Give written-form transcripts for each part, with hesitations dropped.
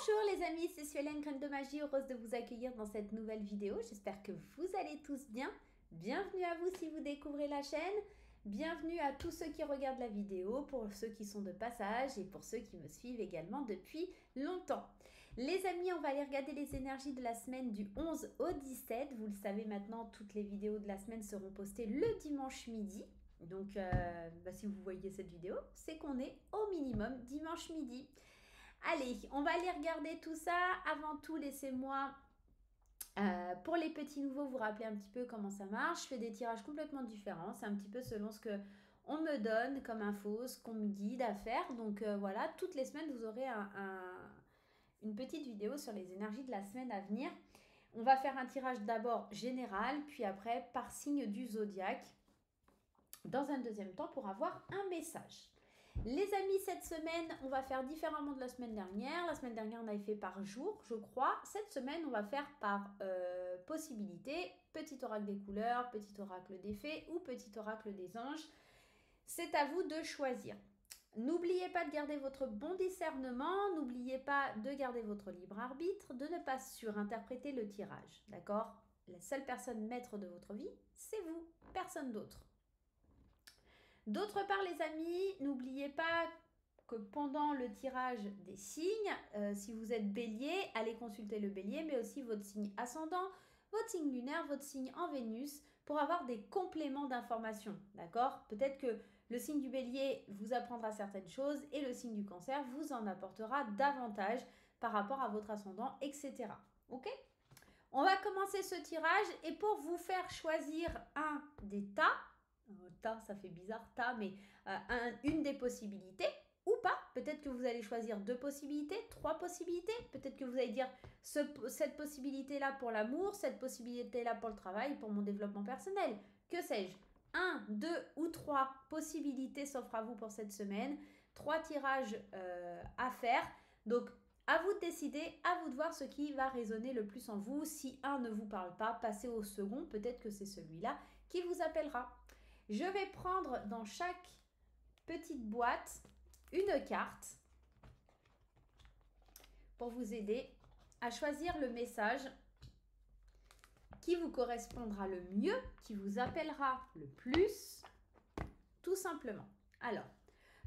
Bonjour les amis, c'est Suelen, Graine de Magie, heureuse de vous accueillir dans cette nouvelle vidéo. J'espère que vous allez tous bien. Bienvenue à vous si vous découvrez la chaîne. Bienvenue à tous ceux qui regardent la vidéo, pour ceux qui sont de passage et pour ceux qui me suivent également depuis longtemps. Les amis, on va aller regarder les énergies de la semaine du 11 au 17. Vous le savez maintenant, toutes les vidéos de la semaine seront postées le dimanche midi. Donc, si vous voyez cette vidéo, c'est qu'on est au minimum dimanche midi. Allez, on va aller regarder tout ça. Avant tout, laissez-moi, pour les petits nouveaux, vous rappeler un petit peu comment ça marche. Je fais des tirages complètement différents. C'est un petit peu selon ce qu'on me donne comme info, ce qu'on me guide à faire. Donc voilà, toutes les semaines, vous aurez une petite vidéo sur les énergies de la semaine à venir. On va faire un tirage d'abord général, puis après par signe du zodiaque, dans un deuxième temps pour avoir un message. Les amis, cette semaine, on va faire différemment de la semaine dernière. La semaine dernière, on avait fait par jour, je crois. Cette semaine, on va faire par possibilité. Petit oracle des couleurs, petit oracle des fées ou petit oracle des anges. C'est à vous de choisir. N'oubliez pas de garder votre bon discernement. N'oubliez pas de garder votre libre arbitre, de ne pas surinterpréter le tirage. D'accord? La seule personne maître de votre vie, c'est vous, personne d'autre. D'autre part, les amis, n'oubliez pas que pendant le tirage des signes, si vous êtes bélier, allez consulter le bélier, mais aussi votre signe ascendant, votre signe lunaire, votre signe en Vénus, pour avoir des compléments d'informations, d'accord? Peut-être que le signe du bélier vous apprendra certaines choses et le signe du cancer vous en apportera davantage par rapport à votre ascendant, etc. Ok? On va commencer ce tirage et pour vous faire choisir un des tas, tas, ça fait bizarre, tas, mais une des possibilités, ou pas. Peut-être que vous allez choisir 2 possibilités, 3 possibilités. Peut-être que vous allez dire cette possibilité-là pour l'amour, cette possibilité-là pour le travail, pour mon développement personnel. Que sais-je? 1, 2 ou 3 possibilités s'offrent à vous pour cette semaine. 3 tirages à faire. Donc, à vous de décider, à vous de voir ce qui va résonner le plus en vous. Si un ne vous parle pas, passez au second. Peut-être que c'est celui-là qui vous appellera. Je vais prendre dans chaque petite boîte une carte pour vous aider à choisir le message qui vous correspondra le mieux, qui vous appellera le plus, tout simplement. Alors,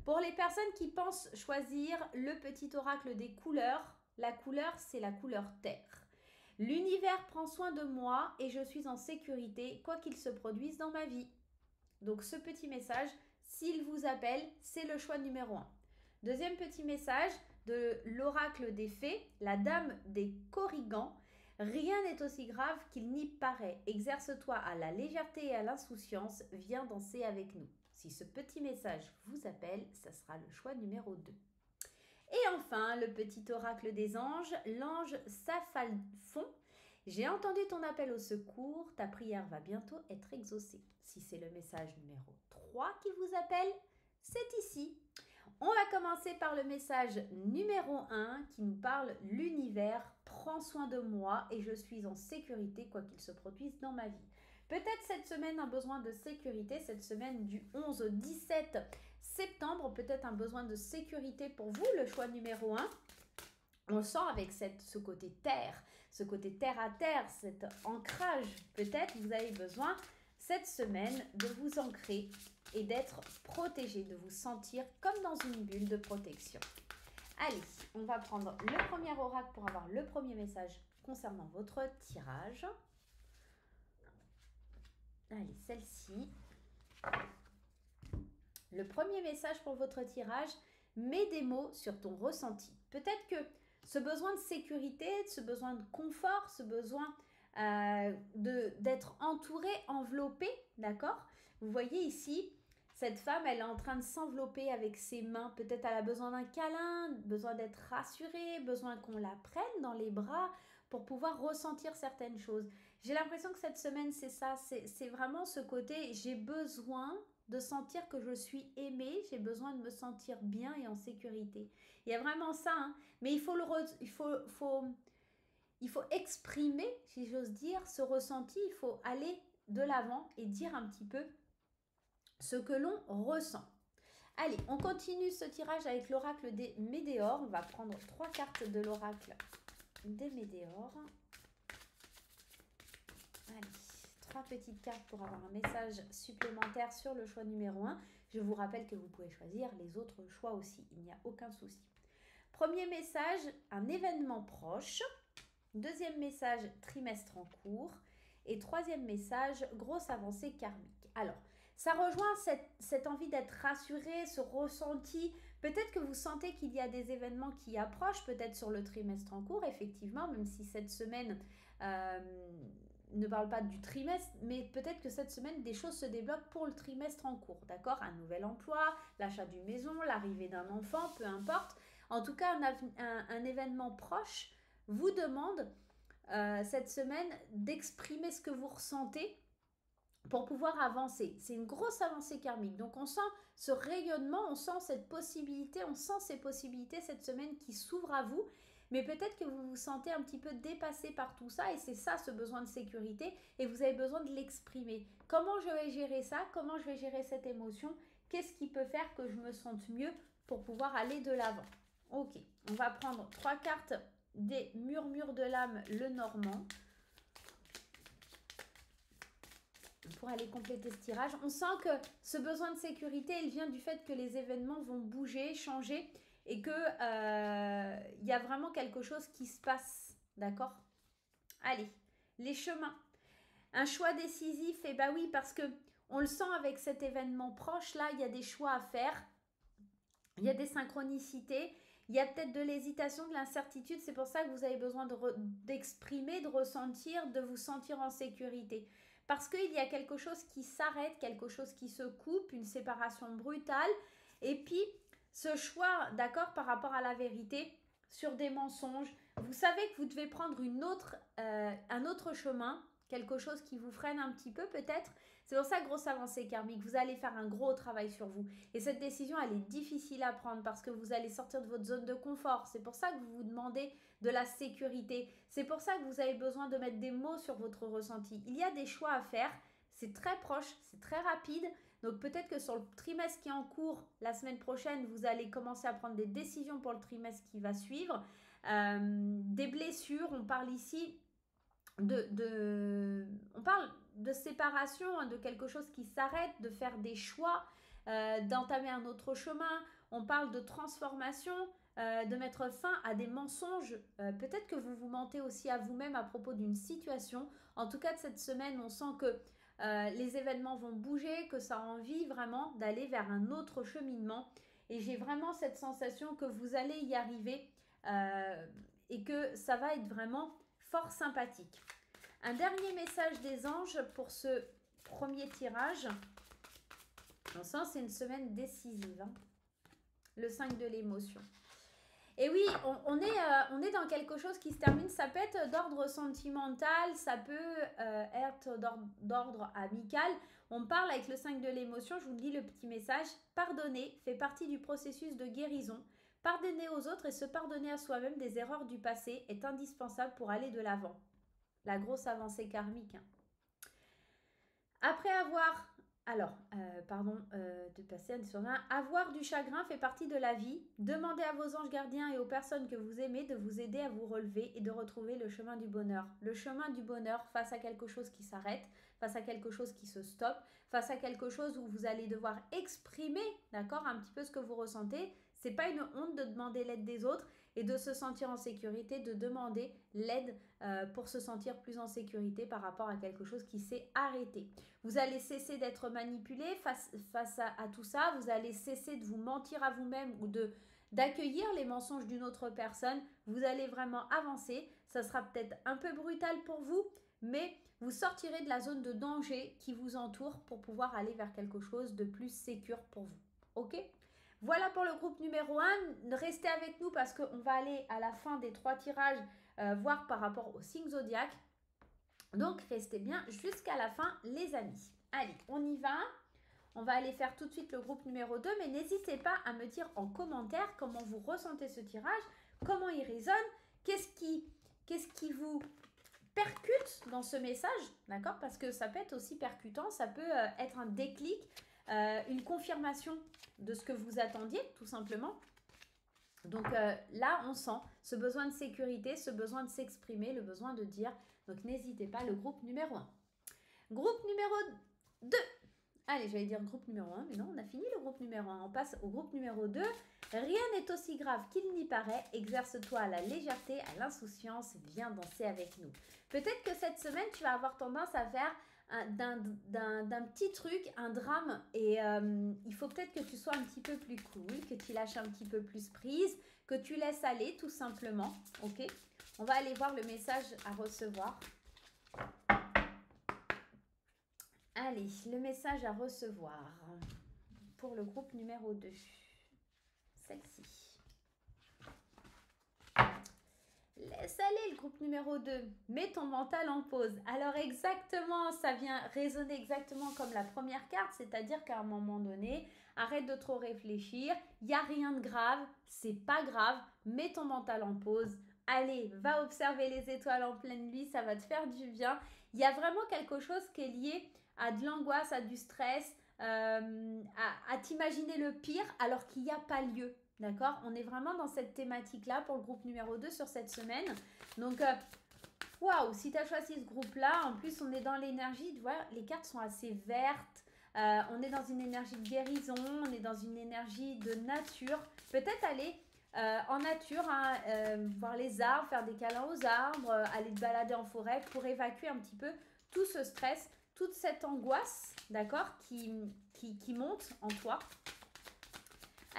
pour les personnes qui pensent choisir le petit oracle des couleurs, la couleur, c'est la couleur terre. L'univers prend soin de moi et je suis en sécurité, quoi qu'il se produise dans ma vie. Donc ce petit message, s'il vous appelle, c'est le choix numéro 1. Deuxième petit message de l'oracle des fées, la dame des corrigans. Rien n'est aussi grave qu'il n'y paraît. Exerce-toi à la légèreté et à l'insouciance. Viens danser avec nous. Si ce petit message vous appelle, ça sera le choix numéro 2. Et enfin, le petit oracle des anges, l'ange Saphalphon. J'ai entendu ton appel au secours, ta prière va bientôt être exaucée. Si c'est le message numéro 3 qui vous appelle, c'est ici. On va commencer par le message numéro 1 qui nous parle « L'univers prend soin de moi et je suis en sécurité quoi qu'il se produise dans ma vie ». Peut-être cette semaine un besoin de sécurité, cette semaine du 11 au 17 septembre, peut-être un besoin de sécurité pour vous, le choix numéro 1. On le sent avec ce côté terre à terre, cet ancrage. Peut-être vous avez besoin cette semaine de vous ancrer et d'être protégé, de vous sentir comme dans une bulle de protection. Allez, on va prendre le premier oracle pour avoir le premier message concernant votre tirage. Allez, celle-ci. Le premier message pour votre tirage, mets des mots sur ton ressenti. Peut-être que ce besoin de sécurité, ce besoin de confort, ce besoin d'être entouré, enveloppé, d'accord? Vous voyez ici, cette femme, elle est en train de s'envelopper avec ses mains. Peut-être elle a besoin d'un câlin, besoin d'être rassurée, besoin qu'on la prenne dans les bras pour pouvoir ressentir certaines choses. J'ai l'impression que cette semaine, c'est ça. C'est vraiment ce côté, j'ai besoin de sentir que je suis aimée, j'ai besoin de me sentir bien et en sécurité. Il y a vraiment ça, hein. Mais il faut exprimer, si j'ose dire, ce ressenti. Il faut aller de l'avant et dire un petit peu ce que l'on ressent. Allez, on continue ce tirage avec l'oracle des Médéors. On va prendre 3 cartes de l'oracle des Médéors. Allez, 3 petites cartes pour avoir un message supplémentaire sur le choix numéro 1. Je vous rappelle que vous pouvez choisir les autres choix aussi, il n'y a aucun souci. Premier message, un événement proche. Deuxième message, trimestre en cours. Et troisième message, grosse avancée karmique. Alors, ça rejoint cette envie d'être rassuré, ce ressenti. Peut-être que vous sentez qu'il y a des événements qui approchent, peut-être sur le trimestre en cours, effectivement, même si cette semaine ne parle pas du trimestre, mais peut-être que cette semaine, des choses se débloquent pour le trimestre en cours, d'accord? Un nouvel emploi, l'achat d'une maison, l'arrivée d'un enfant, peu importe. En tout cas, un événement proche vous demande cette semaine d'exprimer ce que vous ressentez pour pouvoir avancer. C'est une grosse avancée karmique. Donc on sent ce rayonnement, on sent cette possibilité, on sent ces possibilités cette semaine qui s'ouvrent à vous. Mais peut-être que vous vous sentez un petit peu dépassé par tout ça et c'est ça ce besoin de sécurité et vous avez besoin de l'exprimer. Comment je vais gérer ça? Comment je vais gérer cette émotion? Qu'est-ce qui peut faire que je me sente mieux pour pouvoir aller de l'avant? Ok, on va prendre 3 cartes des murmures de l'âme, le Normand. Pour aller compléter ce tirage, on sent que ce besoin de sécurité, il vient du fait que les événements vont bouger, changer et que y a vraiment quelque chose qui se passe, d'accord? Allez, les chemins. Un choix décisif, et bah oui, parce que on le sent avec cet événement proche, là, il y a des choix à faire, il y a des synchronicités, il y a peut-être de l'hésitation, de l'incertitude, c'est pour ça que vous avez besoin d'exprimer, de ressentir, de vous sentir en sécurité. Parce qu'il y a quelque chose qui s'arrête, quelque chose qui se coupe, une séparation brutale. Et puis, ce choix, d'accord, par rapport à la vérité, sur des mensonges. Vous savez que vous devez prendre un autre chemin, quelque chose qui vous freine un petit peu peut-être. C'est pour ça, grosse avancée karmique, vous allez faire un gros travail sur vous. Et cette décision, elle est difficile à prendre parce que vous allez sortir de votre zone de confort. C'est pour ça que vous vous demandez de la sécurité. C'est pour ça que vous avez besoin de mettre des mots sur votre ressenti. Il y a des choix à faire. C'est très proche, c'est très rapide. Donc peut-être que sur le trimestre qui est en cours, la semaine prochaine, vous allez commencer à prendre des décisions pour le trimestre qui va suivre. Des blessures, on parle ici on parle de séparation, hein, de quelque chose qui s'arrête, de faire des choix, d'entamer un autre chemin. On parle de transformation, de mettre fin à des mensonges. Peut-être que vous vous mentez aussi à vous-même à propos d'une situation. En tout cas, de cette semaine, on sent que les événements vont bouger, que ça a envie vraiment d'aller vers un autre cheminement. Et j'ai vraiment cette sensation que vous allez y arriver et que ça va être vraiment fort sympathique. Un dernier message des anges pour ce premier tirage. On sent que c'est une semaine décisive. Hein. Le 5 de l'émotion. Et oui, on est dans quelque chose qui se termine. Ça peut être d'ordre sentimental, ça peut être d'ordre amical. On parle avec le 5 de l'émotion. Je vous lis le petit message. Pardonner fait partie du processus de guérison. Pardonner aux autres et se pardonner à soi-même des erreurs du passé est indispensable pour aller de l'avant. La grosse avancée karmique. Hein. Après avoir... Alors, de passer à sur un. Avoir du chagrin fait partie de la vie. Demandez à vos anges gardiens et aux personnes que vous aimez de vous aider à vous relever et de retrouver le chemin du bonheur. Le chemin du bonheur face à quelque chose qui s'arrête, face à quelque chose qui se stoppe, face à quelque chose où vous allez devoir exprimer, d'accord, un petit peu ce que vous ressentez. C'est pas une honte de demander l'aide des autres et de se sentir en sécurité, de demander l'aide pour se sentir plus en sécurité par rapport à quelque chose qui s'est arrêté. Vous allez cesser d'être manipulé face à tout ça, vous allez cesser de vous mentir à vous-même ou d'accueillir les mensonges d'une autre personne. Vous allez vraiment avancer, ça sera peut-être un peu brutal pour vous, mais vous sortirez de la zone de danger qui vous entoure pour pouvoir aller vers quelque chose de plus sécure pour vous. Ok ? Voilà pour le groupe numéro 1. Restez avec nous parce qu'on va aller à la fin des 3 tirages voir par rapport au signe zodiaque. Donc, restez bien jusqu'à la fin, les amis. Allez, on y va. On va aller faire tout de suite le groupe numéro 2. Mais n'hésitez pas à me dire en commentaire comment vous ressentez ce tirage, comment il résonne, qu'est-ce qui vous percute dans ce message, d'accord? Parce que ça peut être aussi percutant, ça peut être un déclic. une confirmation de ce que vous attendiez, tout simplement. Donc là, on sent ce besoin de sécurité, ce besoin de s'exprimer, le besoin de dire. Donc n'hésitez pas, le groupe numéro 1. Groupe numéro 2. Allez, j'allais dire groupe numéro 1, mais non, on a fini le groupe numéro 1. On passe au groupe numéro 2. Rien n'est aussi grave qu'il n'y paraît. Exerce-toi à la légèreté, à l'insouciance. Viens danser avec nous. Peut-être que cette semaine, tu vas avoir tendance à faire d'un petit truc, un drame. Et il faut peut-être que tu sois un petit peu plus cool, que tu lâches un petit peu plus prise, que tu laisses aller tout simplement. Ok? On va aller voir le message à recevoir. Allez, le message à recevoir pour le groupe numéro 2. Celle-ci. Laisse aller le groupe numéro 2. Mets ton mental en pause. Alors exactement, ça vient résonner exactement comme la première carte, c'est-à-dire qu'à un moment donné, arrête de trop réfléchir. Il n'y a rien de grave, c'est pas grave. Mets ton mental en pause. Allez, va observer les étoiles en pleine nuit, ça va te faire du bien. Il y a vraiment quelque chose qui est lié à de l'angoisse, à du stress, à t'imaginer le pire alors qu'il n'y a pas lieu. D'accord? On est vraiment dans cette thématique-là pour le groupe numéro 2 sur cette semaine. Donc, waouh, si tu as choisi ce groupe-là, en plus, on est dans l'énergie, tu vois, les cartes sont assez vertes. On est dans une énergie de guérison, on est dans une énergie de nature. Peut-être aller en nature, hein, voir les arbres, faire des câlins aux arbres, aller te balader en forêt pour évacuer un petit peu tout ce stress, toute cette angoisse, d'accord, qui monte en toi.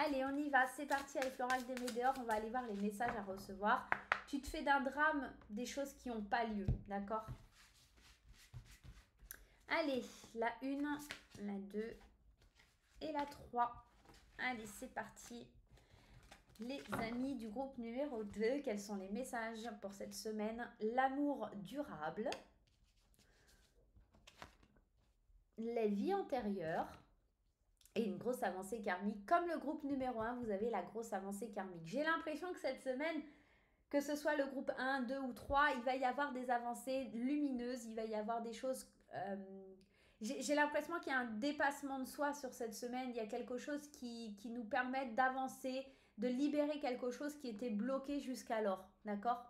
Allez, on y va, c'est parti avec l'oracle des météores, on va aller voir les messages à recevoir. Tu te fais d'un drame des choses qui n'ont pas lieu, d'accord? Allez, la 1, la 2 et la 3. Allez, c'est parti. Les amis du groupe numéro 2, quels sont les messages pour cette semaine? L'amour durable, les vies antérieures et une grosse avancée karmique. Comme le groupe numéro 1, vous avez la grosse avancée karmique. J'ai l'impression que cette semaine, que ce soit le groupe 1, 2 ou 3, il va y avoir des avancées lumineuses, il va y avoir des choses... j'ai l'impression qu'il y a un dépassement de soi sur cette semaine, il y a quelque chose qui nous permet d'avancer, de libérer quelque chose qui était bloqué jusqu'alors, d'accord?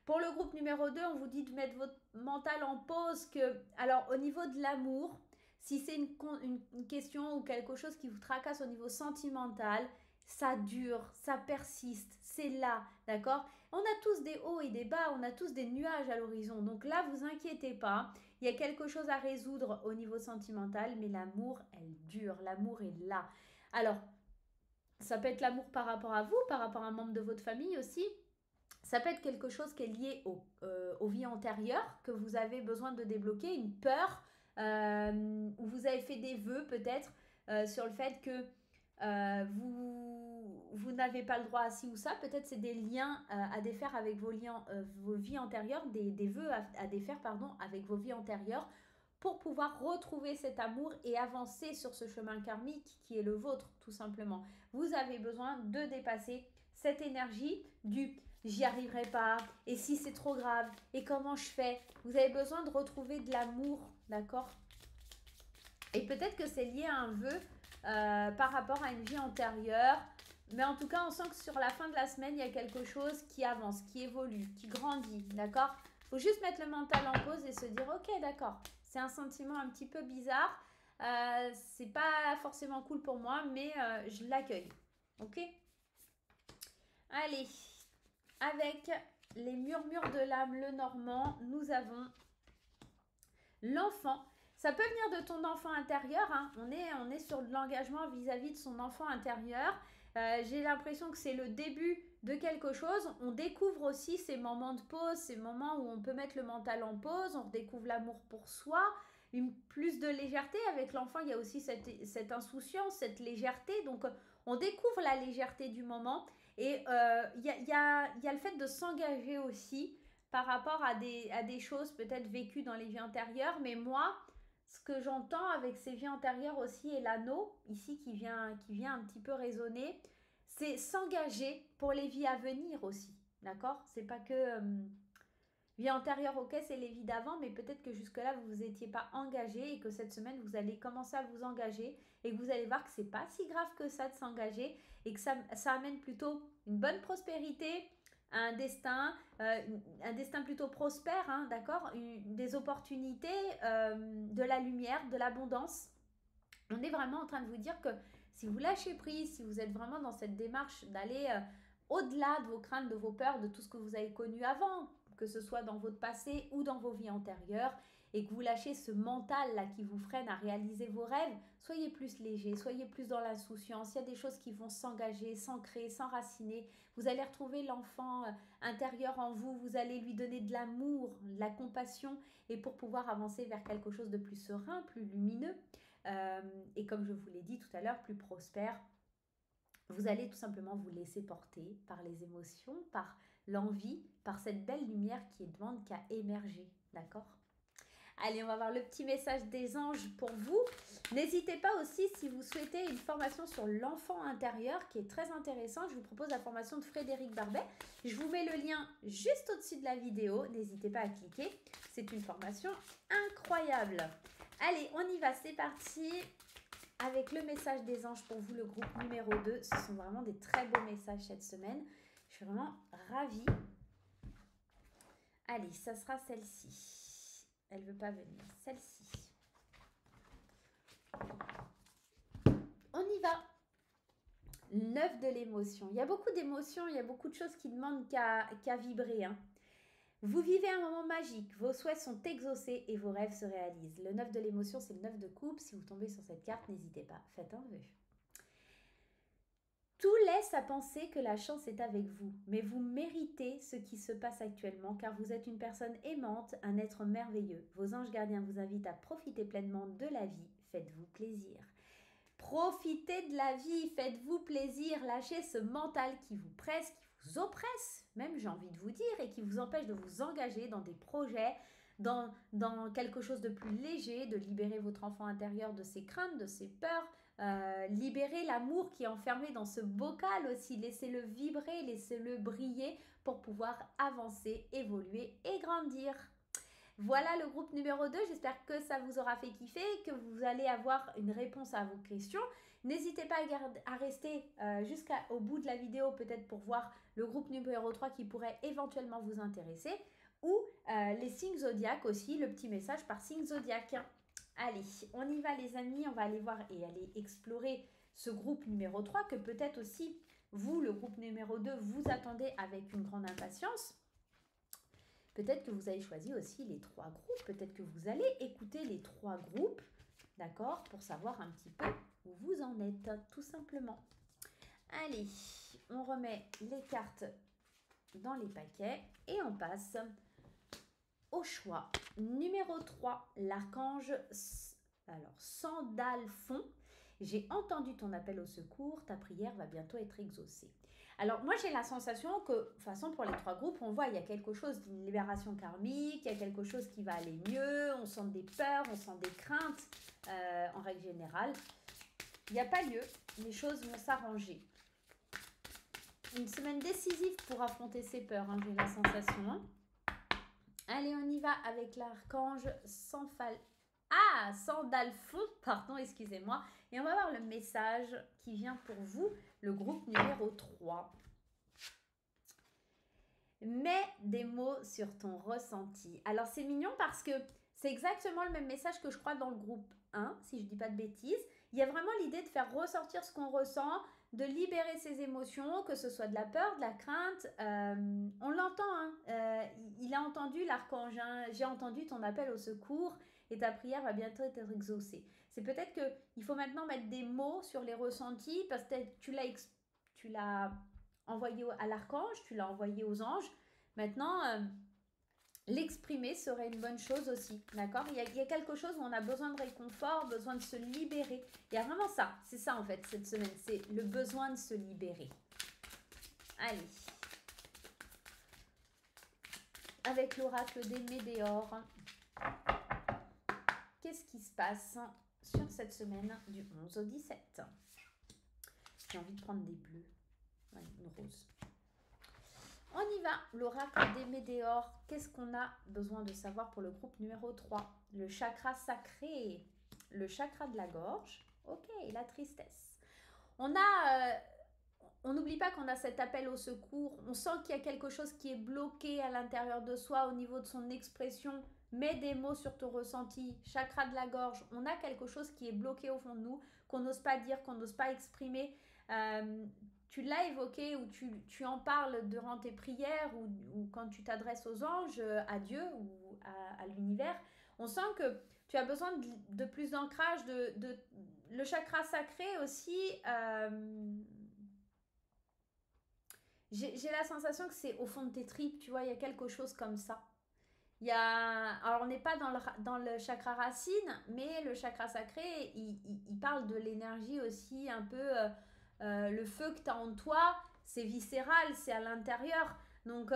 Pour le groupe numéro 2, on vous dit de mettre votre mental en pause. Alors, au niveau de l'amour, si c'est une question ou quelque chose qui vous tracasse au niveau sentimental, ça dure, ça persiste, c'est là, d'accord? On a tous des hauts et des bas, on a tous des nuages à l'horizon. Donc là, vous inquiétez pas, il y a quelque chose à résoudre au niveau sentimental, mais l'amour, elle dure, l'amour est là. Alors, ça peut être l'amour par rapport à vous, par rapport à un membre de votre famille aussi. Ça peut être quelque chose qui est lié aux vies antérieures, que vous avez besoin de débloquer, une peur, ou vous avez fait des vœux peut-être sur le fait que vous n'avez pas le droit à ci ou ça. Peut-être c'est des liens à défaire avec vos vies antérieures, des vœux à défaire pardon, avec vos vies antérieures pour pouvoir retrouver cet amour et avancer sur ce chemin karmique qui est le vôtre tout simplement. Vous avez besoin de dépasser cette énergie du j'y arriverai pas, et si c'est trop grave, et comment je fais? Vous avez besoin de retrouver de l'amour, d'accord? Et peut-être que c'est lié à un vœu par rapport à une vie antérieure, mais en tout cas, on sent que sur la fin de la semaine, il y a quelque chose qui avance, qui évolue, qui grandit, d'accord? Il faut juste mettre le mental en pause et se dire, ok, d'accord, c'est un sentiment un petit peu bizarre, c'est pas forcément cool pour moi, mais je l'accueille, ok? Allez, avec les murmures de l'âme, le normand, nous avons l'enfant. Ça peut venir de ton enfant intérieur, hein. On est sur de l'engagement vis-à-vis de son enfant intérieur. J'ai l'impression que c'est le début de quelque chose. On découvre aussi ces moments de pause, ces moments où on peut mettre le mental en pause, on redécouvre l'amour pour soi, plus de légèreté. Avec l'enfant, il y a aussi cette insouciance, cette légèreté. Donc, on découvre la légèreté du moment. Et il y a le fait de s'engager aussi par rapport à des choses peut-être vécues dans les vies antérieures. Mais moi, ce que j'entends avec ces vies antérieures aussi, et l'anneau, ici, qui vient un petit peu résonner, c'est s'engager pour les vies à venir aussi. D'accord? C'est pas que... Vie antérieure, ok, c'est les vies d'avant, mais peut-être que jusque-là, vous ne vous étiez pas engagé et que cette semaine, vous allez commencer à vous engager et que vous allez voir que c'est pas si grave que ça de s'engager et que ça amène plutôt une bonne prospérité, un destin plutôt prospère, hein, d'accord, des opportunités, de la lumière, de l'abondance. On est vraiment en train de vous dire que si vous lâchez prise, si vous êtes vraiment dans cette démarche d'aller au-delà de vos craintes, de vos peurs, de tout ce que vous avez connu avant, que ce soit dans votre passé ou dans vos vies antérieures, et que vous lâchez ce mental là qui vous freine à réaliser vos rêves, soyez plus léger, soyez plus dans l'insouciance. Il y a des choses qui vont s'engager, s'ancrer, s'enraciner. Vous allez retrouver l'enfant intérieur en vous, vous allez lui donner de l'amour, de la compassion, et pour pouvoir avancer vers quelque chose de plus serein, plus lumineux, et comme je vous l'ai dit tout à l'heure, plus prospère. Vous allez tout simplement vous laisser porter par les émotions, par l'envie, par cette belle lumière qui demande qu'à émerger, d'accord? Allez, on va voir le petit message des anges pour vous. N'hésitez pas aussi, si vous souhaitez une formation sur l'enfant intérieur qui est très intéressante, je vous propose la formation de Frédéric Barbet. Je vous mets le lien juste au-dessus de la vidéo. N'hésitez pas à cliquer. C'est une formation incroyable. Allez, on y va, c'est parti. Avec le message des anges pour vous, le groupe numéro 2. Ce sont vraiment des très beaux messages cette semaine. Je suis vraiment ravie. Allez, ça sera celle-ci. Elle ne veut pas venir. Celle-ci. On y va. 9 de l'émotion. Il y a beaucoup d'émotions, il y a beaucoup de choses qui demandent qu'à vibrer. Hein. Vous vivez un moment magique, vos souhaits sont exaucés et vos rêves se réalisent. Le 9 de l'émotion, c'est le 9 de coupe. Si vous tombez sur cette carte, n'hésitez pas, faites un vœu. Tout laisse à penser que la chance est avec vous, mais vous méritez ce qui se passe actuellement car vous êtes une personne aimante, un être merveilleux. Vos anges gardiens vous invitent à profiter pleinement de la vie, faites-vous plaisir. Profitez de la vie, faites-vous plaisir, lâchez ce mental qui vous presse, qui vous oppresse, même j'ai envie de vous dire, et qui vous empêche de vous engager dans des projets, dans quelque chose de plus léger, de libérer votre enfant intérieur de ses craintes, de ses peurs, libérer l'amour qui est enfermé dans ce bocal aussi, laissez-le vibrer, laissez-le briller pour pouvoir avancer, évoluer et grandir. Voilà le groupe numéro 2, j'espère que ça vous aura fait kiffer, que vous allez avoir une réponse à vos questions. N'hésitez pas à rester jusqu'au bout de la vidéo, peut-être pour voir le groupe numéro 3 qui pourrait éventuellement vous intéresser, ou les signes zodiaques aussi, le petit message par signe zodiaque. Allez, on y va les amis, on va aller voir et aller explorer ce groupe numéro 3 que peut-être aussi vous, le groupe numéro 2, vous attendez avec une grande impatience. Peut-être que vous avez choisi aussi les 3 groupes. Peut-être que vous allez écouter les 3 groupes, d'accord, pour savoir un petit peu où vous en êtes, tout simplement. Allez, on remet les cartes dans les paquets et on passe au choix. Numéro 3, l'archange Sandalphon. J'ai entendu ton appel au secours, ta prière va bientôt être exaucée. Alors moi j'ai la sensation que, de toute façon pour les 3 groupes, on voit il y a quelque chose d'une libération karmique, il y a quelque chose qui va aller mieux, on sent des peurs, on sent des craintes en règle générale. Il n'y a pas lieu, les choses vont s'arranger. Une semaine décisive pour affronter ces peurs, hein, j'ai la sensation. Hein. Allez, on y va avec l'archange Sandalphon, pardon, excusez-moi. Et on va voir le message qui vient pour vous, le groupe numéro 3. Mets des mots sur ton ressenti. Alors, c'est mignon parce que c'est exactement le même message que je crois dans le groupe 1, si je ne dis pas de bêtises. Il y a vraiment l'idée de faire ressortir ce qu'on ressent, de libérer ses émotions, que ce soit de la peur, de la crainte. On l'entend, hein, il a entendu l'archange, hein, j'ai entendu ton appel au secours et ta prière va bientôt être exaucée. C'est peut-être qu'il faut maintenant mettre des mots sur les ressentis parce que tu l'as envoyé à l'archange, tu l'as envoyé aux anges. Maintenant, l'exprimer serait une bonne chose aussi, d'accord? Il y a quelque chose où on a besoin de réconfort, besoin de se libérer. Il y a vraiment ça, c'est ça en fait cette semaine, c'est le besoin de se libérer. Allez. Avec l'oracle des Médéors, qu'est-ce qui se passe sur cette semaine du 11 au 17? J'ai envie de prendre des bleus, ouais, une rose. On y va, l'oracle des météores. Qu'est-ce qu'on a besoin de savoir pour le groupe numéro 3? Le chakra sacré, le chakra de la gorge. Ok, la tristesse. On n'oublie pas qu'on a cet appel au secours. On sent qu'il y a quelque chose qui est bloqué à l'intérieur de soi au niveau de son expression. Mets des mots sur ton ressenti. Chakra de la gorge, on a quelque chose qui est bloqué au fond de nous, qu'on n'ose pas dire, qu'on n'ose pas exprimer. Tu l'as évoqué ou tu en parles durant tes prières ou quand tu t'adresses aux anges, à Dieu ou à l'univers. On sent que tu as besoin de plus d'ancrage, le chakra sacré aussi. J'ai la sensation que c'est au fond de tes tripes, tu vois, il y a quelque chose comme ça. Alors on n'est pas dans le chakra racine, mais le chakra sacré, il parle de l'énergie aussi, un peu le feu que tu as en toi, c'est viscéral, c'est à l'intérieur. Donc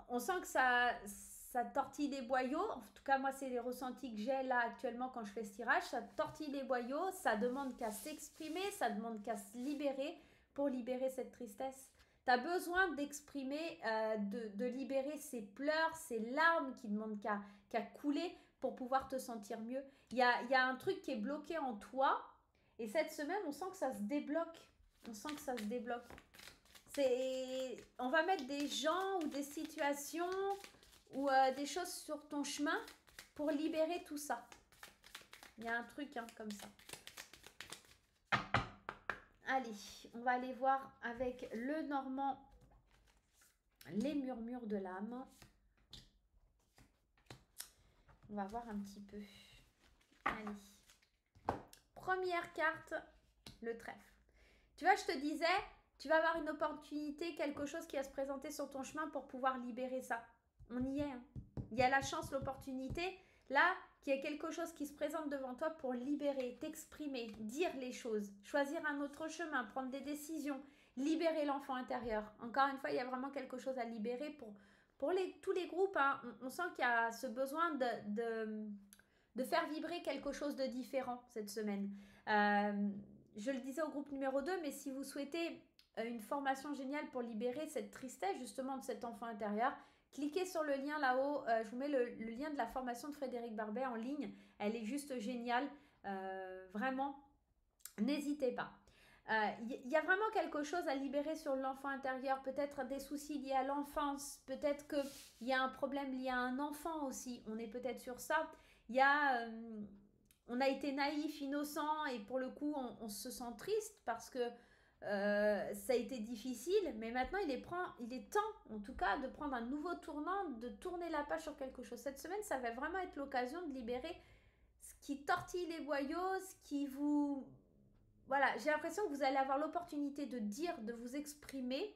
on sent que ça tortille les boyaux. En tout cas, moi, c'est les ressentis que j'ai là actuellement quand je fais ce tirage. Ça tortille les boyaux, ça demande qu'à s'exprimer, ça demande qu'à se libérer pour libérer cette tristesse. Tu as besoin d'exprimer, de libérer ces pleurs, ces larmes qui demandent qu'à couler pour pouvoir te sentir mieux. Il y a un truc qui est bloqué en toi et cette semaine, on sent que ça se débloque. On sent que ça se débloque. On va mettre des gens ou des situations ou des choses sur ton chemin pour libérer tout ça. Il y a un truc comme ça. Allez, on va aller voir avec le Normand les murmures de l'âme. On va voir un petit peu. Allez. Première carte, le trèfle. Tu vois, je te disais, tu vas avoir une opportunité, quelque chose qui va se présenter sur ton chemin pour pouvoir libérer ça. On y est. Hein. Il y a la chance, l'opportunité. Là, qu'il y ait quelque chose qui se présente devant toi pour libérer, t'exprimer, dire les choses, choisir un autre chemin, prendre des décisions, libérer l'enfant intérieur. Encore une fois, il y a vraiment quelque chose à libérer pour tous les groupes. Hein. On sent qu'il y a ce besoin de faire vibrer quelque chose de différent cette semaine. Je le disais au groupe numéro 2, mais si vous souhaitez une formation géniale pour libérer cette tristesse justement de cet enfant intérieur, cliquez sur le lien là-haut. Je vous mets le lien de la formation de Frédéric Barbet en ligne. Elle est juste géniale. Vraiment, n'hésitez pas. Il y a vraiment quelque chose à libérer sur l'enfant intérieur. Peut-être des soucis liés à l'enfance. Peut-être qu'il y a un problème lié à un enfant aussi. On est peut-être sur ça. On a été naïf, innocent et pour le coup, on se sent triste parce que ça a été difficile, mais maintenant il est temps en tout cas de prendre un nouveau tournant, de tourner la page sur quelque chose. Cette semaine, ça va vraiment être l'occasion de libérer ce qui tortille les boyaux, ce qui vous... Voilà, j'ai l'impression que vous allez avoir l'opportunité de dire, de vous exprimer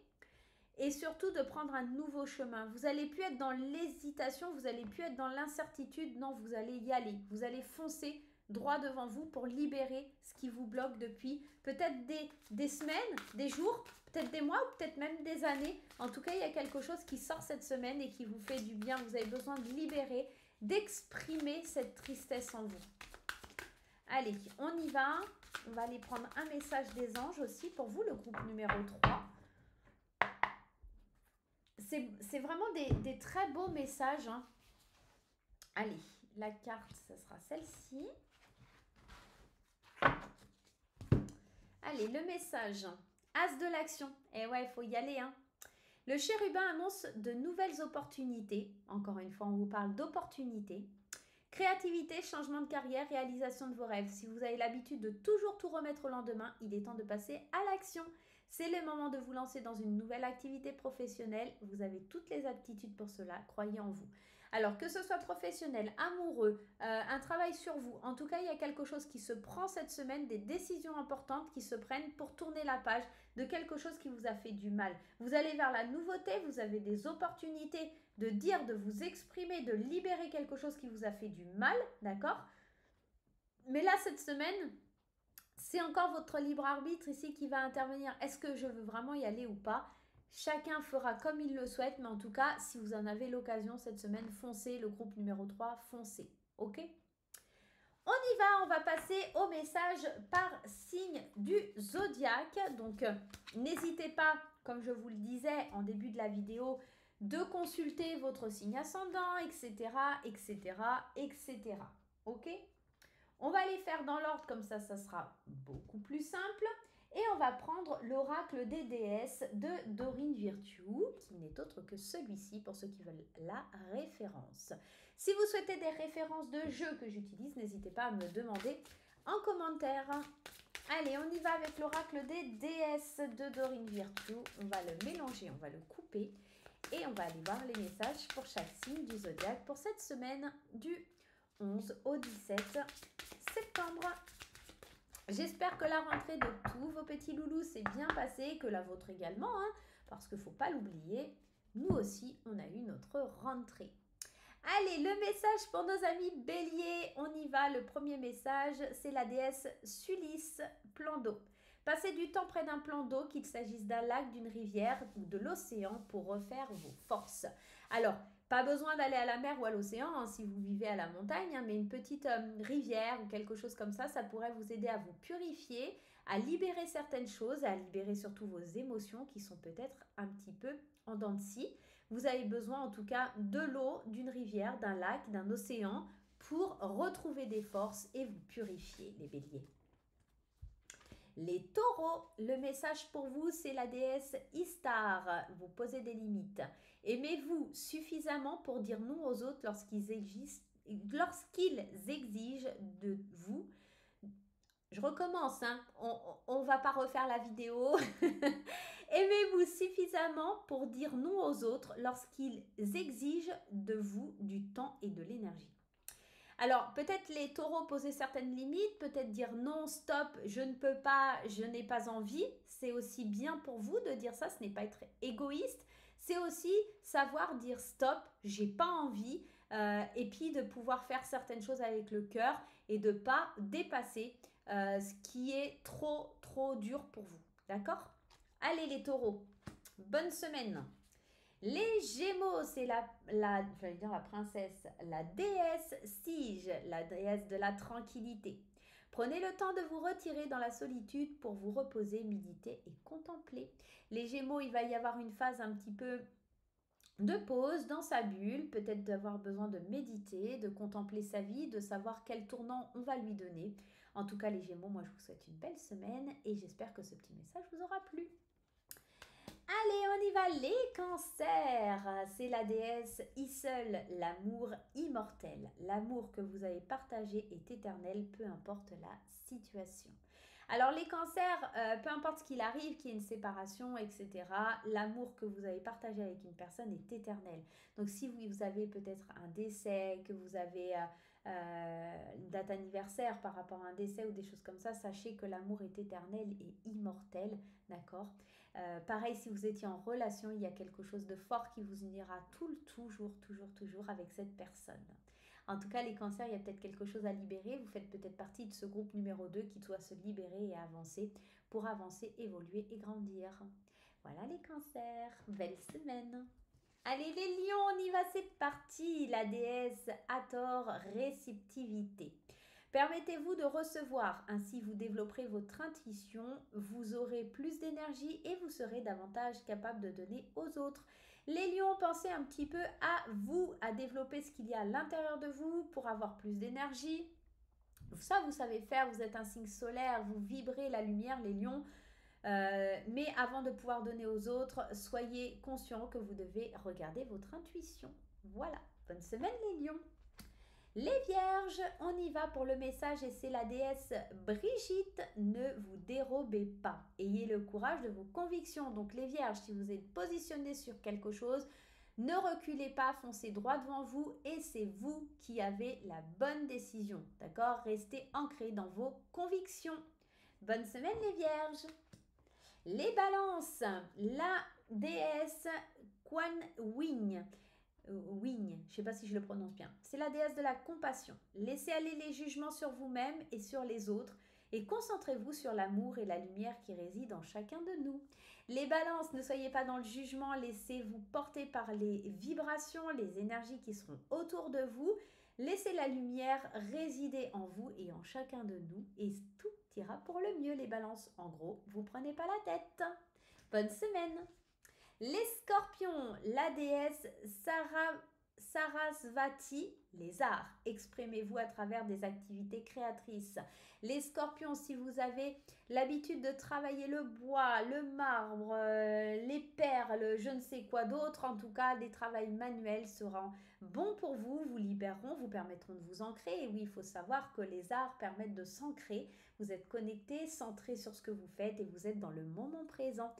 et surtout de prendre un nouveau chemin. Vous n'allez plus être dans l'hésitation, vous n'allez plus être dans l'incertitude, non, vous allez y aller, vous allez foncer droit devant vous pour libérer ce qui vous bloque depuis peut-être des semaines, des jours, peut-être des mois ou peut-être même des années. En tout cas, il y a quelque chose qui sort cette semaine et qui vous fait du bien. Vous avez besoin de libérer, d'exprimer cette tristesse en vous. Allez, on y va. On va aller prendre un message des anges aussi pour vous, le groupe numéro 3. C'est vraiment des très beaux messages. Hein. Allez, la carte, ça sera celle-ci. Allez, le message. As de l'action. Eh ouais, il faut y aller. Hein. Le chérubin annonce de nouvelles opportunités. Encore une fois, on vous parle d'opportunités. Créativité, changement de carrière, réalisation de vos rêves. Si vous avez l'habitude de toujours tout remettre au lendemain, il est temps de passer à l'action. C'est le moment de vous lancer dans une nouvelle activité professionnelle. Vous avez toutes les aptitudes pour cela. Croyez en vous. Alors, que ce soit professionnel, amoureux, un travail sur vous, en tout cas, il y a quelque chose qui se prend cette semaine, des décisions importantes qui se prennent pour tourner la page de quelque chose qui vous a fait du mal. Vous allez vers la nouveauté, vous avez des opportunités de dire, de vous exprimer, de libérer quelque chose qui vous a fait du mal, d'accord? Mais là, cette semaine, c'est encore votre libre arbitre ici qui va intervenir. Est-ce que je veux vraiment y aller ou pas? Chacun fera comme il le souhaite, mais en tout cas, si vous en avez l'occasion cette semaine, foncez, le groupe numéro 3, foncez, ok? On y va, on va passer au message par signe du zodiaque. Donc, n'hésitez pas, comme je vous le disais en début de la vidéo, de consulter votre signe ascendant, etc., etc., etc. Ok? On va les faire dans l'ordre, comme ça sera beaucoup plus simple. Et on va prendre l'oracle des déesses de Dorine Virtue, qui n'est autre que celui-ci pour ceux qui veulent la référence. Si vous souhaitez des références de jeux que j'utilise, n'hésitez pas à me demander en commentaire. Allez, on y va avec l'oracle des déesses de Dorine Virtue. On va le mélanger, on va le couper et on va aller voir les messages pour chaque signe du zodiaque pour cette semaine du 11 au 17 septembre. J'espère que la rentrée de tous vos petits loulous s'est bien passée, que la vôtre également, hein, parce qu'il ne faut pas l'oublier, nous aussi, on a eu notre rentrée. Allez, le message pour nos amis béliers, on y va. Le premier message, c'est la déesse Sulis, plan d'eau. Passez du temps près d'un plan d'eau, qu'il s'agisse d'un lac, d'une rivière ou de l'océan pour refaire vos forces. Alors, pas besoin d'aller à la mer ou à l'océan hein, si vous vivez à la montagne, hein, mais une petite rivière ou quelque chose comme ça pourrait vous aider à vous purifier, à libérer certaines choses, à libérer surtout vos émotions qui sont peut-être un petit peu en dents de scie. Vous avez besoin en tout cas de l'eau, d'une rivière, d'un lac, d'un océan pour retrouver des forces et vous purifier, les béliers. Les taureaux, le message pour vous, c'est la déesse Istar. Vous posez des limites. Aimez-vous suffisamment pour dire non aux autres lorsqu'ils exigent de vous. Je recommence, hein. On ne va pas refaire la vidéo. Aimez-vous suffisamment pour dire non aux autres lorsqu'ils exigent de vous du temps et de l'énergie. Alors, peut-être les taureaux poser certaines limites, peut-être dire non, stop, je ne peux pas, je n'ai pas envie. C'est aussi bien pour vous de dire ça, ce n'est pas être égoïste. C'est aussi savoir dire stop, j'ai pas envie, et puis de pouvoir faire certaines choses avec le cœur et de ne pas dépasser ce qui est trop dur pour vous. D'accord? Allez les taureaux, bonne semaine! Les Gémeaux, c'est j'allais dire la princesse, la déesse Sige, la déesse de la tranquillité. Prenez le temps de vous retirer dans la solitude pour vous reposer, méditer et contempler. Les Gémeaux, il va y avoir une phase un petit peu de pause dans sa bulle, peut-être d'avoir besoin de méditer, de contempler sa vie, de savoir quel tournant on va lui donner. En tout cas, les Gémeaux, moi je vous souhaite une belle semaine et j'espère que ce petit message vous aura plu. Allez, on y va, les cancers. C'est la déesse Issel, l'amour immortel. L'amour que vous avez partagé est éternel, peu importe la situation. Alors les cancers, peu importe ce qu'il arrive, qu'il y ait une séparation, etc., l'amour que vous avez partagé avec une personne est éternel. Donc si vous avez peut-être un décès, que vous avez une date anniversaire par rapport à un décès ou des choses comme ça, sachez que l'amour est éternel et immortel, d'accord? Pareil, si vous étiez en relation, il y a quelque chose de fort qui vous unira toujours avec cette personne. En tout cas, les cancers, il y a peut-être quelque chose à libérer. Vous faites peut-être partie de ce groupe numéro 2 qui doit se libérer et avancer pour avancer, évoluer et grandir. Voilà les cancers, belle semaine. Allez les lions, on y va, c'est parti. La déesse Hathor, réceptivité. Permettez-vous de recevoir, ainsi vous développerez votre intuition, vous aurez plus d'énergie et vous serez davantage capable de donner aux autres. Les lions, pensez un petit peu à vous, à développer ce qu'il y a à l'intérieur de vous pour avoir plus d'énergie. Ça, vous savez faire, vous êtes un signe solaire, vous vibrez la lumière, les lions. Mais avant de pouvoir donner aux autres, soyez conscient que vous devez regarder votre intuition. Voilà, bonne semaine les lions. Les vierges, on y va pour le message et c'est la déesse Brigitte. Ne vous dérobez pas. Ayez le courage de vos convictions. Donc les vierges, si vous êtes positionnés sur quelque chose, ne reculez pas, foncez droit devant vous et c'est vous qui avez la bonne décision. D'accord? Restez ancrés dans vos convictions. Bonne semaine les vierges. Les balances, la déesse Kuan Yin. Wing, je ne sais pas si je le prononce bien. C'est la déesse de la compassion. Laissez aller les jugements sur vous-même et sur les autres et concentrez-vous sur l'amour et la lumière qui réside en chacun de nous. Les balances, ne soyez pas dans le jugement, laissez-vous porter par les vibrations, les énergies qui seront autour de vous. Laissez la lumière résider en vous et en chacun de nous et tout ira pour le mieux les balances. En gros, vous prenez pas la tête. Bonne semaine. Les scorpions, la déesse Sarasvati, les arts. Exprimez-vous à travers des activités créatrices. Les scorpions, si vous avez l'habitude de travailler le bois, le marbre, les perles, je ne sais quoi d'autre, en tout cas, des travaux manuels seront bons pour vous, vous libéreront, vous permettront de vous ancrer. Et oui, il faut savoir que les arts permettent de s'ancrer. Vous êtes connecté, centré sur ce que vous faites et vous êtes dans le moment présent.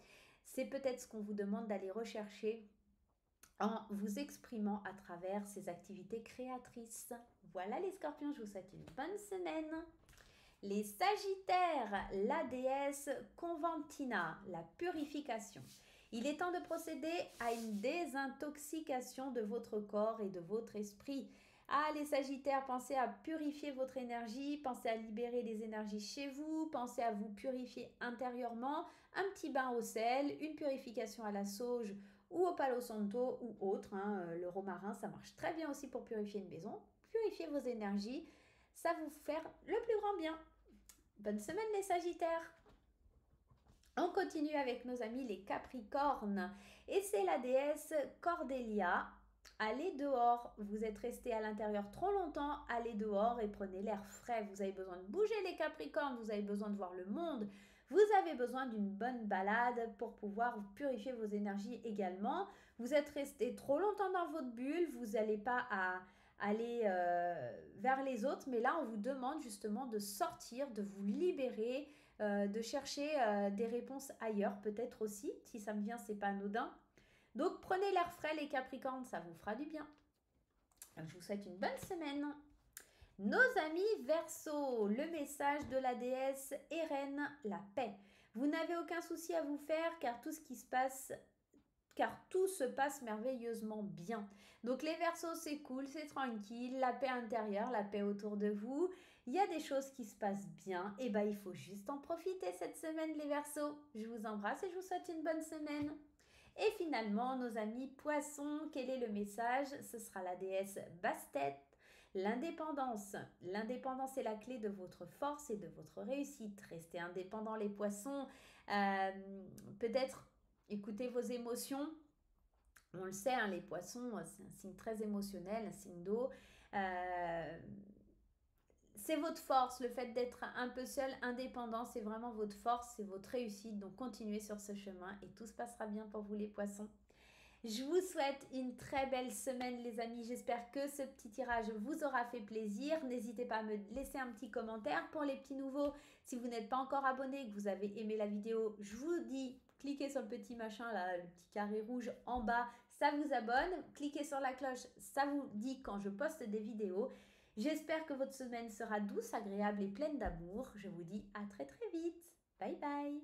C'est peut-être ce qu'on vous demande d'aller rechercher en vous exprimant à travers ces activités créatrices. Voilà les scorpions, je vous souhaite une bonne semaine. Les sagittaires, la déesse Conventina, la purification. Il est temps de procéder à une désintoxication de votre corps et de votre esprit. Ah, les sagittaires, pensez à purifier votre énergie, pensez à libérer les énergies chez vous, pensez à vous purifier intérieurement, un petit bain au sel, une purification à la sauge ou au palo santo ou autre, le romarin, ça marche très bien aussi pour purifier une maison. Purifiez vos énergies, ça va vous faire le plus grand bien. Bonne semaine les sagittaires. On continue avec nos amis les capricornes et c'est la déesse Cordélia. Allez dehors, vous êtes resté à l'intérieur trop longtemps, allez dehors et prenez l'air frais. Vous avez besoin de bouger les capricornes, vous avez besoin de voir le monde, vous avez besoin d'une bonne balade pour pouvoir purifier vos énergies également. Vous êtes resté trop longtemps dans votre bulle, vous n'allez pas aller vers les autres, mais là on vous demande justement de sortir, de vous libérer, de chercher des réponses ailleurs peut-être aussi. Si ça me vient, c'est pas anodin. Donc, prenez l'air frais, les Capricornes, ça vous fera du bien. Je vous souhaite une bonne semaine. Nos amis Verseau, le message de la déesse Eren, la paix. Vous n'avez aucun souci à vous faire car tout se passe merveilleusement bien. Donc les Verseaux, c'est cool, c'est tranquille, la paix intérieure, la paix autour de vous. Il y a des choses qui se passent bien, et il faut juste en profiter cette semaine les Verseaux. Je vous embrasse et je vous souhaite une bonne semaine. Et finalement, nos amis poissons, quel est le message? Ce sera la déesse Bastet, l'indépendance. L'indépendance est la clé de votre force et de votre réussite. Restez indépendants les poissons. Peut-être écoutez vos émotions. On le sait, les poissons, c'est un signe très émotionnel, un signe d'eau. C'est votre force, le fait d'être un peu seul, indépendant, c'est vraiment votre force, c'est votre réussite. Donc continuez sur ce chemin et tout se passera bien pour vous les poissons. Je vous souhaite une très belle semaine les amis. J'espère que ce petit tirage vous aura fait plaisir. N'hésitez pas à me laisser un petit commentaire. Pour les petits nouveaux, si vous n'êtes pas encore abonné et que vous avez aimé la vidéo, je vous dis, cliquez sur le petit machin là, le petit carré rouge en bas, ça vous abonne. Cliquez sur la cloche, ça vous dit quand je poste des vidéos. J'espère que votre semaine sera douce, agréable et pleine d'amour. Je vous dis à très très vite. Bye bye.